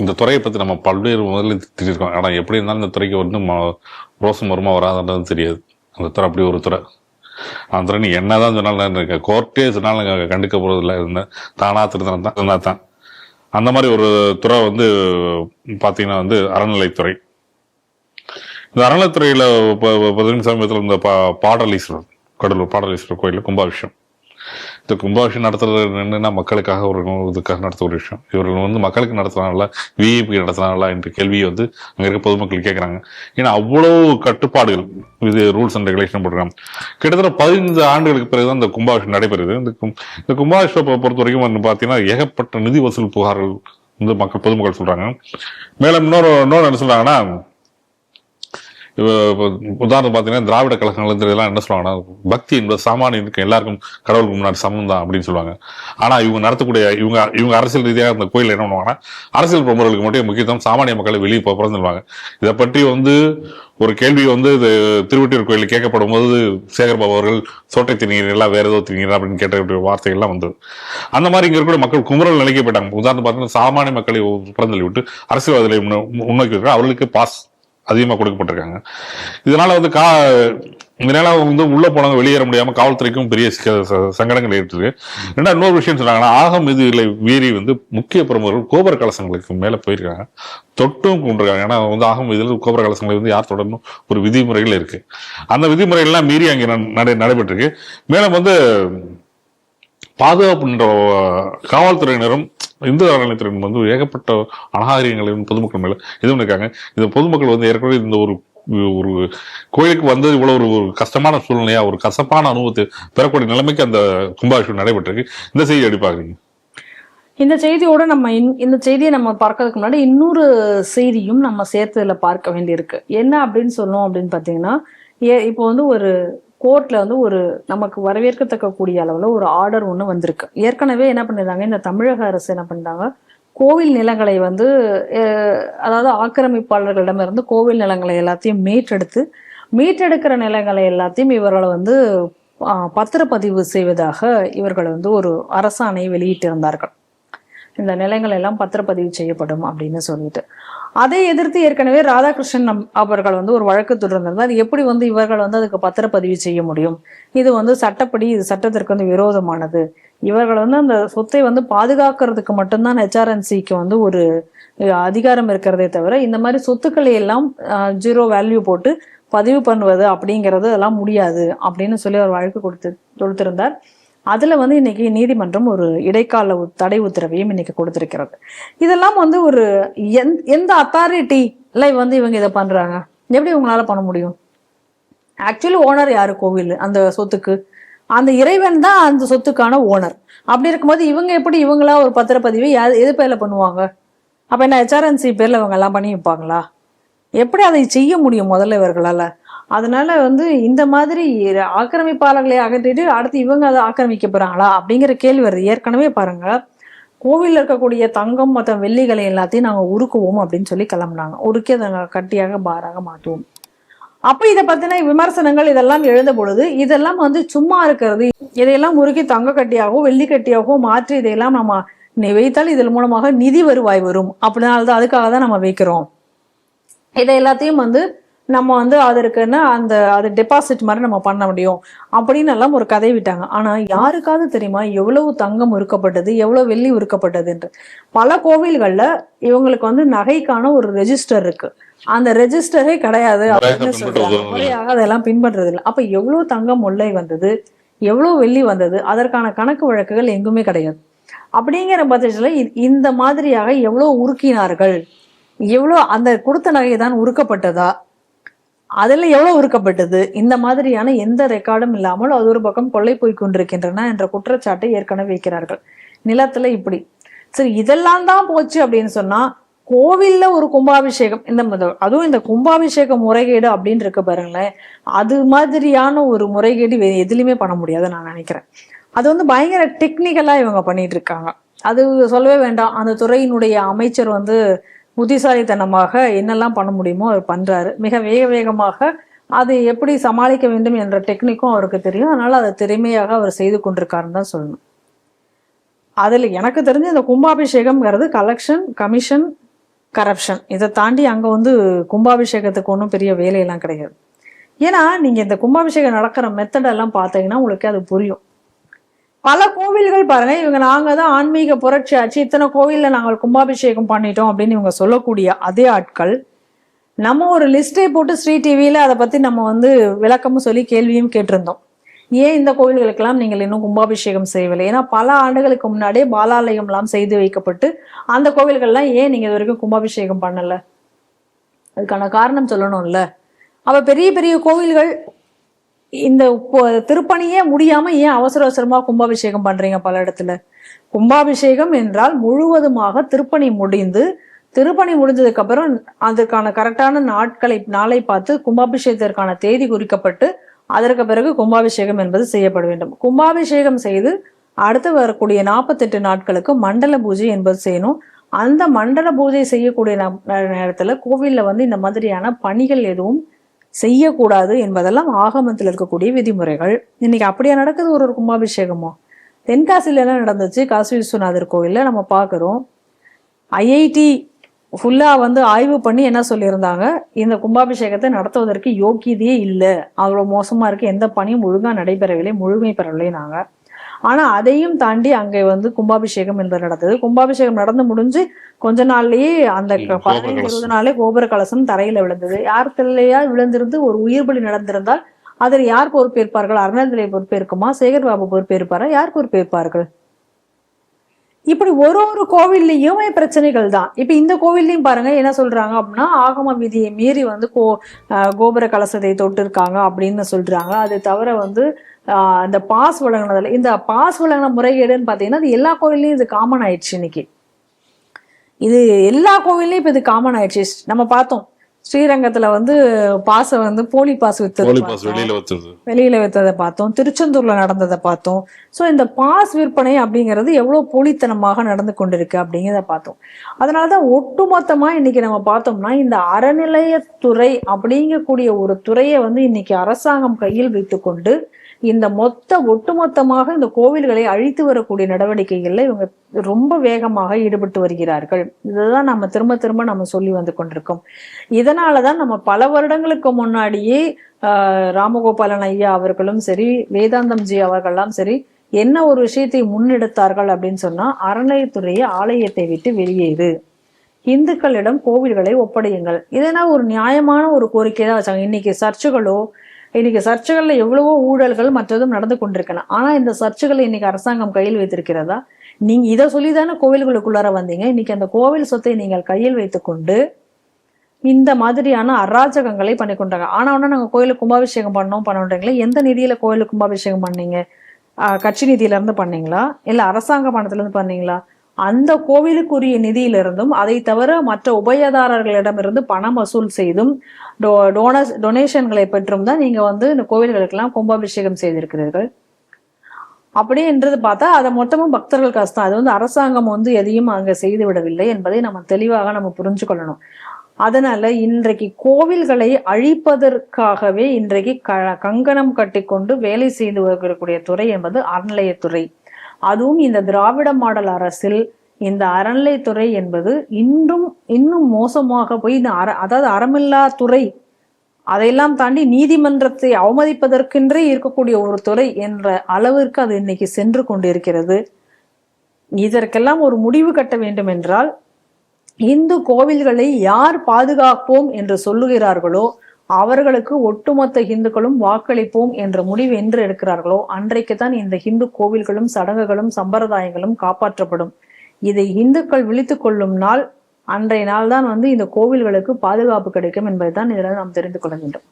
இந்த துறையை பற்றி நம்ம பல்வேறு முதல்ல திட்டிருக்கோம். ஆனால் எப்படி இருந்தாலும் இந்த துறைக்கு வந்து ரோசம் வருமா வராதுன்றது தெரியாது. அந்த துறை அப்படி ஒரு துறை. அந்த துறை நீ என்னதான் சொன்னாலும் கோர்ட்டே சொன்னாலும் கண்டுக்க போறதில்லை. இருந்தேன் தானா திருத்தம் தான். அந்த மாதிரி ஒரு துறை வந்து பார்த்தீங்கன்னா வந்து அறநிலைத்துறை. இந்த அறநிலைத்துறையில் சமீபத்தில் இந்த பாடலீஸ்வரர், கடலூர் பாடலீஸ்வரர் கோயிலில் கும்பாபிஷேகம். இந்த கும்பாபிஷேகம் நடத்துறது என்னன்னா மக்களுக்காக ஒரு இதுக்காக நடத்த ஒரு விஷயம். இவர்கள் வந்து மக்களுக்கு நடத்துறாங்களா, விஐபி நடத்துறாங்களா என்ற கேள்வியை வந்து அங்க இருக்க பொதுமக்கள் கேட்கறாங்க. ஏன்னா அவ்வளவு கட்டுப்பாடுகள், இது ரூல்ஸ் அண்ட் ரெகுலேஷன் போட்டுருக்காங்க. கிட்டத்தட்ட 15 ஆண்டுகளுக்கு பிறகுதான் இந்த கும்பாபிஷேகம் நடைபெறுது. இந்த கும்பாபிஷேகத்தை பொறுத்த வரைக்கும் வந்து பாத்தீங்கன்னா ஏகப்பட்ட நிதி வசூல் புகார்கள் வந்து பொதுமக்கள் சொல்றாங்க. மேலும் இன்னொரு என்ன சொல்றாங்கன்னா, உதாரணம் பாத்தீங்கன்னா திராவிட கழகங்கள் இதெல்லாம் என்ன சொல்லுவாங்கன்னா, பக்தி என்பது சாமானியனுக்கு எல்லாருக்கும் கடவுளுக்கு முன்னாடி சமம் தான் அப்படின்னு சொல்லுவாங்க. ஆனா இவங்க நடத்தக்கூடிய இவங்க அரசியல் ரீதியாக இந்த கோயில் என்ன பண்ணுவாங்கன்னா, அரசியல் பிரமுகர்களுக்கு மட்டும் முக்கியத்துவம், சாமானிய மக்களை வெளியே போறதுன்னு சொல்லுவாங்க. இதை பற்றி வந்து ஒரு கேள்வி வந்து இது திருவொற்றியூர் கோயிலில் கேட்கப்படும் போது சேகர்பாபு அவர்கள் சோட்டை திணிகிறீங்களா வேற ஏதோ திணிகிறா அப்படின்னு கேட்ட வார்த்தைகள்லாம் வந்தது. அந்த மாதிரி இங்க இருக்கிற மக்கள் குமுறல் நிலைக்கு போயிட்டாங்க. உதாரணம் பார்த்தீங்கன்னா சாமானிய மக்களை புறந்தள்ளி விட்டு அரசியல்வாதிகளை முன்னோக்கி அவர்களுக்கு பாஸ் அதிகமாக கொடுக்கப்பட்டிருக்காங்க. இதனால வந்து இதனால வந்து உள்ள போனவங்க வெளியேற முடியாம காவல்துறைக்கும் பெரிய சங்கடங்கள் ஏற்பட்டு. இன்னொரு விஷயம் சொன்னாங்கன்னா, ஆகம் மீது மீறி வந்து முக்கிய பிரமுகர்கள் கோபுர கலசங்களுக்கு மேல போயிருக்காங்க, தொட்டும் கொண்டிருக்காங்க. ஏன்னா வந்து ஆகம் மீது கோபுர கலசங்களை வந்து யார் தொடரணும் ஒரு விதிமுறைகள் இருக்கு. அந்த விதிமுறைகள்லாம் மீறி அங்கே நடைபெற்றிருக்கு. மேலும் வந்து பாதுகாப்புன்ற காவல்துறையினரும் இந்து அறநிலையத்துறையினரும் வந்து ஏகப்பட்ட அநாகரிகங்களையும் பொதுமக்கள் மேல எதுவும் இருக்காங்க. இந்த பொதுமக்கள் வந்து ஏற்கனவே இந்த ஒரு கோயிலுக்கு வந்து இவ்வளவு ஒரு கஷ்டமான சூழ்நிலையா ஒரு கசப்பான அனுபவத்தை பெறக்கூடிய நிலைமைக்கு அந்த கும்பாபிஷேகம் நடைபெற்றிருக்கு. இந்த செய்தி எப்படி பாக்குறீங்க? இந்த செய்தியோட நம்ம இந்த செய்தியை நம்ம பார்க்கறதுக்கு முன்னாடி இன்னொரு செய்தியும் நம்ம சேர்த்துல பார்க்க வேண்டியிருக்கு. என்ன அப்படின்னு சொல்லணும் அப்படின்னு பாத்தீங்கன்னா, இப்போ வந்து ஒரு கோர்ட்ல வந்து ஒரு நமக்கு வரவேற்கத்தக்க கூடிய அளவுல ஒரு ஆர்டர் ஒண்ணு வந்திருக்கு. ஏற்கனவே என்ன பண்ணிருந்தாங்க, இந்த தமிழக அரசு என்ன பண்ணிட்டாங்க, கோவில் நிலங்களை வந்து அதாவது ஆக்கிரமிப்பாளர்களிடமிருந்து கோவில் நிலங்களை எல்லாத்தையும் மீட்டெடுக்கிற நிலங்களை எல்லாத்தையும் இவர்களை வந்து பத்திரப்பதிவு செய்வதாக இவர்கள் வந்து ஒரு அரசாணை வெளியிட்டிருந்தார்கள். இந்த நிலங்கள் எல்லாம் பத்திரப்பதிவு செய்யப்படும் அப்படின்னு சொல்லிட்டு அதை எதிர்த்து ஏற்கனவே ராதாகிருஷ்ணன் அவர்கள் வந்து ஒரு வழக்கு தொடர்ந்திருந்தார். எப்படி வந்து இவர்கள் வந்து அதுக்கு பத்திரப்பதிவு செய்ய முடியும், இது வந்து சட்டப்படி இது சட்டத்திற்கு வந்து விரோதமானது, இவர்கள் வந்து அந்த சொத்தை வந்து பாதுகாக்கிறதுக்கு மட்டும்தான் ஹெச்ஆர்என்சிக்கு வந்து ஒரு அதிகாரம் இருக்கிறதே தவிர இந்த மாதிரி சொத்துக்களை எல்லாம் 0 வேல்யூ போட்டு பதிவு பண்ணுவது அப்படிங்கிறது அதெல்லாம் முடியாது அப்படின்னு சொல்லி ஒரு வழக்கு கொடுத்திருந்தார். அதுல வந்து இன்னைக்கு நீதிமன்றம் ஒரு இடைக்கால தடை உத்தரவையும் இன்னைக்கு கொடுத்திருக்கிறது. இதெல்லாம் வந்து ஒரு எந்த அத்தாரிட்டில வந்து இவங்க இதை பண்றாங்க, எப்படி உங்களால பண்ண முடியும்? ஆக்சுவலி ஓனர் யாரு கோவில் அந்த சொத்துக்கு? அந்த இறைவன் தான் அந்த சொத்துக்கான ஓனர். அப்படி இருக்கும்போது இவங்க எப்படி இவங்களா ஒரு பத்திரப்பதிவு எது பேர்ல பண்ணுவாங்க? அப்ப என்ன ஹெச்ஆர்என்சி பேர்ல இவங்க எல்லாம் பண்ணி வைப்பாங்களா? எப்படி அதை செய்ய முடியும் முதல்ல இவர்களால? அதனால வந்து இந்த மாதிரி ஆக்கிரமிப்பாளர்களை அகற்றிட்டு அடுத்து இவங்க அதை ஆக்கிரமிக்க போறாங்களா அப்படிங்கிற கேள்வி வருது. ஏற்கனவே பாருங்க, கோவில்ல இருக்கக்கூடிய தங்கம் மற்ற வெள்ளிகளை எல்லாத்தையும் நாங்க உருக்குவோம் அப்படின்னு சொல்லி கிளம்புனாங்க. உருக்கி அதை கட்டியாக பாராக மாட்டுவோம். அப்ப இதை பத்தின விமர்சனங்கள் இதெல்லாம் எழுந்த பொழுது இதெல்லாம் வந்து சும்மா இருக்கிறது, இதையெல்லாம் உருக்கி தங்க கட்டியாகவோ வெள்ளி கட்டியாகவோ மாற்றி இதையெல்லாம் நம்ம வைத்தால் இதன் மூலமாக நிதி வருவாய் வரும், அப்படினால்தான் அதுக்காக தான் நம்ம வைக்கிறோம், இதை எல்லாத்தையும் வந்து நம்ம வந்து அதற்குன்னு அது டெபாசிட் மாதிரி நம்ம பண்ண முடியும் அப்படின்னு எல்லாம் ஒரு கதை விட்டாங்க. ஆனா யாருக்காவது தெரியுமா எவ்வளவு தங்கம் உருக்கப்பட்டது, எவ்வளவு வெள்ளி உருக்கப்பட்டது என்று? பல கோவில்கள்ல இவங்களுக்கு வந்து நகைக்கான ஒரு ரெஜிஸ்டர் இருக்கு, அந்த ரெஜிஸ்டரே கிடையாது அப்படின்னு சொல்றாங்க. முறையாக அதெல்லாம் பின்பற்றது இல்லை. அப்ப எவ்வளவு தங்கம் உள்ளே வந்தது, எவ்வளவு வெள்ளி வந்தது, அதற்கான கணக்கு வழக்குகள் எங்குமே கிடையாது. அப்படிங்கிற பட்சத்துல இந்த மாதிரியாக எவ்வளவு உருக்கினார்கள், எவ்வளவு அந்த கொடுத்த நகை தான் உருக்கப்பட்டதா, அதுல எவ்வளவு உருக்கப்பட்டது, இந்த மாதிரியான எந்த ரெக்கார்டும் இல்லாமல் அது ஒரு பக்கம் கொள்ளை போய் கொண்டிருக்கின்றன என்ற குற்றச்சாட்டை ஏற்கனவே வைக்கிறார்கள். நிலத்துல இப்படி சரி இதெல்லாம் தான் போச்சு அப்படின்னு சொன்னா, கோவில்ல ஒரு கும்பாபிஷேகம் அதுவும் இந்த கும்பாபிஷேக முறைகேடு அப்படின்னு இருக்க பாருங்களேன், அது மாதிரியான ஒரு முறைகேடு எதுலையுமே பண்ண முடியாதுன்னு நான் நினைக்கிறேன். அது வந்து பயங்கர டெக்னிக்கலா இவங்க பண்ணிட்டு இருக்காங்க. அது சொல்லவே வேண்டாம், அந்த துறையினுடைய அமைச்சர் வந்து புத்திசாலித்தனமாக என்னெல்லாம் பண்ண முடியுமோ அவர் பண்றாரு. மிக வேகமாக அதை எப்படி சமாளிக்க வேண்டும் என்ற டெக்னிக்கும் அவருக்கு தெரியும். அதனால அதை திறமையாக அவர் செய்து கொண்டிருக்காருன்னு தான் சொல்லணும். அதுல எனக்கு தெரிஞ்ச இந்த கும்பாபிஷேகம்ங்கிறது கலெக்ஷன் கமிஷன் கரப்ஷன். இதை தாண்டி அங்க வந்து கும்பாபிஷேகத்துக்கு ஒன்றும் பெரிய வேலையெல்லாம் கிடையாது. ஏன்னா நீங்க இந்த கும்பாபிஷேகம் நடக்கிற மெத்தடெல்லாம் பார்த்தீங்கன்னா உங்களுக்கு அது புரியும். பல கோவில்கள் பாருங்க, இவங்க நாங்க தான் ஆன்மீக புரட்சி ஆச்சு, இத்தனை கோவில்ல நாங்கள் கும்பாபிஷேகம் பண்ணிட்டோம் அப்படின்னு இவங்க சொல்லக்கூடிய அதே ஆட்கள் நம்ம ஒரு லிஸ்டே போட்டு ஸ்ரீ டிவியில அதை பத்தி நம்ம வந்து விளக்கமும் சொல்லி கேள்வியும் கேட்டிருந்தோம். ஏன் இந்த கோவில்களுக்கெல்லாம் நீங்கள் இன்னும் கும்பாபிஷேகம் செய்யவில்லை? ஏன்னா பல ஆண்டுகளுக்கு முன்னாடியே பாலாலயம் எல்லாம் செய்து வைக்கப்பட்டு அந்த கோவில்கள்லாம் ஏன் நீங்க இது வரைக்கும் கும்பாபிஷேகம் பண்ணல? அதுக்கான காரணம் சொல்லணும்ல. அவ பெரிய பெரிய கோவில்கள் இந்த திருப்பணியே முடியாம ஏன் அவசர அவசரமா கும்பாபிஷேகம் பண்றீங்க பல இடத்துல? கும்பாபிஷேகம் என்றால் முழுவதுமாக திருப்பணி முடிஞ்சதுக்கு அப்புறம் அதற்கான கரெக்டான நாளை பார்த்து கும்பாபிஷேகத்திற்கான தேதி குறிக்கப்பட்டு அதற்கு பிறகு கும்பாபிஷேகம் என்பது செய்யப்பட வேண்டும். கும்பாபிஷேகம் செய்து அடுத்து வரக்கூடிய 48 நாட்களுக்கு மண்டல பூஜை என்பது செய்யணும். அந்த மண்டல பூஜை செய்யக்கூடிய நேரத்துல கோவில்ல வந்து இந்த மாதிரியான பணிகள் எதுவும் செய்யக்கூடாது என்பதெல்லாம் ஆகமத்தில் இருக்கக்கூடிய விதிமுறைகள். இன்னைக்கு அப்படியா நடக்குது ஒரு கும்பாபிஷேகமோ? தென்காசில எல்லாம் நடந்துச்சு. காசி விஸ்வநாதர் கோயில்ல நம்ம பாக்குறோம். ஐஐடி ஃபுல்லா வந்து ஆய்வு பண்ணி என்ன சொல்லியிருந்தாங்க, இந்த கும்பாபிஷேகத்தை நடத்துவதற்கு யோக்கியதையே இல்லை, அவ்வளவு மோசமா இருக்கு, எந்த பணியும் ஒழுங்கா நடைபெறவில்லை, முழுமை பெறவில்லை நாங்க. ஆனா அதையும் தாண்டி அங்கே வந்து கும்பாபிஷேகம் என்பது நடந்தது. கும்பாபிஷேகம் நடந்து முடிஞ்சு கொஞ்ச நாள்லயே அந்த 15-20 நாளே கோபுர கலசம் தரையில விழுந்தது. யார் தலையா விழுந்திருந்து ஒரு உயிர் பலி நடந்திருந்தால் அதில் யார் பொறுப்பேற்பார்கள்? அறநிலையத்துறை பொறுப்பேற்குமா? சேகர் பாபு பொறுப்பேற்பாரா? யார் பொறுப்பேற்பார்கள்? இப்படி ஒரு கோவில்லையுமே பிரச்சனைகள் தான். இப்ப இந்த கோவில்லையும் பாருங்க என்ன சொல்றாங்க அப்படின்னா, ஆகம விதியை மீறி வந்து கோபுர கலசத்தை தொட்டு இருக்காங்க அப்படின்னு சொல்றாங்க. அது தவிர வந்து இந்த பாஸ் வழங்கினதுல இந்த பாஸ் வழங்கின முறைகேடுன்னு பாத்தீங்கன்னா அது எல்லா கோவில்லையும் இது காமன் ஆயிடுச்சு. இன்னைக்கு இது எல்லா கோவில்லையும் இப்ப இது காமன் ஆயிடுச்சு. நம்ம பார்த்தோம் ஸ்ரீரங்கத்துல வந்து பாச வந்து போலி பாஸ் வெளியில வித்ததை பார்த்தோம். திருச்செந்தூர்ல நடந்ததை பார்த்தோம். சோ இந்த பாஸ் விற்பனை அப்படிங்கிறது எவ்வளவு போலித்தனமாக நடந்து கொண்டிருக்கு அப்படிங்கிறத பார்த்தோம். அதனாலதான் ஒட்டுமொத்தமா இன்னைக்கு நம்ம பார்த்தோம்னா இந்த அறநிலையத்துறை அப்படிங்கக்கூடிய ஒரு துறையை வந்து இன்னைக்கு அரசாங்கம் கையில் வைத்துக்கொண்டு இந்த ஒட்டுமொத்தமாக இந்த கோவில்களை அழித்து வரக்கூடிய நடவடிக்கைகள்ல இவங்க ரொம்ப வேகமாக ஈடுபட்டு வருகிறார்கள். இதுதான் நம்ம திரும்ப நம்ம சொல்லி வந்து கொண்டிருக்கோம். இதனாலதான் நம்ம பல வருடங்களுக்கு முன்னாடியே ராமகோபாலன் ஐயா அவர்களும் சரி, வேதாந்தம் ஜி அவர்கள்லாம் சரி என்ன ஒரு விஷயத்தை முன்னெடுத்தார்கள் அப்படின்னு சொன்னா, அறநிலையத்துறையை ஆலயத்தை விட்டு வெளியேறு, இந்துக்களிடம் கோவில்களை ஒப்படையுங்கள். இதெல்லாம் ஒரு நியாயமான ஒரு கோரிக்கை தான் வச்சாங்க. இன்னைக்கு சர்ச்சுகள்ல எவ்வளவோ ஊழல்கள் மற்றதும் நடந்து கொண்டிருக்கலாம். ஆனா இந்த சர்ச்சுகளை இன்னைக்கு அரசாங்கம் கையில் வைத்திருக்கிறதா? நீங்க இதை சொல்லிதானே கோவில்களுக்குள்ளார வந்தீங்க. இன்னைக்கு அந்த கோவில் சொத்தை நீங்கள் கையில் வைத்துக்கொண்டு இந்த மாதிரியான அராஜகங்களை பண்ணி கொண்டாங்க. ஆனா நாங்க கோயிலுக்கு கும்பாபிஷேகம் பண்ணோன்றீங்களா? எந்த நிதியில கோயிலுக்கு கும்பாபிஷேகம் பண்ணீங்க? கட்சி நிதியில இருந்து பண்ணீங்களா, இல்ல அரசாங்க பணத்துல இருந்து பண்ணீங்களா? அந்த கோவிலுக்குரிய நிதியிலிருந்தும் அதை தவிர மற்ற உபயதாரர்களிடமிருந்து பணம் வசூல் செய்தும் டொனேஷன்களை பெற்றும் தான் நீங்க வந்து இந்த கோவில்களுக்கெல்லாம் கும்பாபிஷேகம் செய்திருக்கிறீர்கள். அப்படின்றது பார்த்தா அதை மொத்தமும் பக்தர்கள் காசு தான். அது வந்து அரசாங்கம் வந்து எதையும் அங்க செய்து விடவில்லை என்பதை நம்ம தெளிவாக நம்ம புரிஞ்சு கொள்ளணும். அதனால இன்றைக்கு கோவில்களை அழிப்பதற்காகவே இன்றைக்கு கங்கணம் கட்டிக்கொண்டு வேலை செய்து வரக்கூடிய துறை என்பது அறநிலையத்துறை. அதுவும் இந்த திராவிட மாடல் அரசில் இந்த அறநிலைத்துறை என்பது இன்னும் மோசமாக போய் அதாவது அறமில்லா துறை, அதையெல்லாம் தாண்டி நீதிமன்றத்தை அவமதிப்பதற்கென்றே இருக்கக்கூடிய ஒரு துறை என்ற அளவிற்கு அது இன்னைக்கு சென்று கொண்டிருக்கிறது. இதற்கெல்லாம் ஒரு முடிவு கட்ட வேண்டும் என்றால் இந்து கோவில்களை யார் பாதுகாப்போம் என்று சொல்லுகிறார்களோ அவர்களுக்கு ஒட்டுமொத்த இந்துக்களும் வாக்களிப்போம் என்ற முடிவு என்று எடுக்கிறார்களோ அன்றைக்குதான் இந்த இந்து கோவில்களும் சடங்குகளும் சம்பிரதாயங்களும் காப்பாற்றப்படும். இதை இந்துக்கள் விழித்துக் கொள்ளும் நாள் அன்றைய நாள் தான் வந்து இந்த கோவில்களுக்கு பாதுகாப்பு கிடைக்கும் என்பதை தான் இதில் நாம் தெரிந்து கொள்ள வேண்டும்.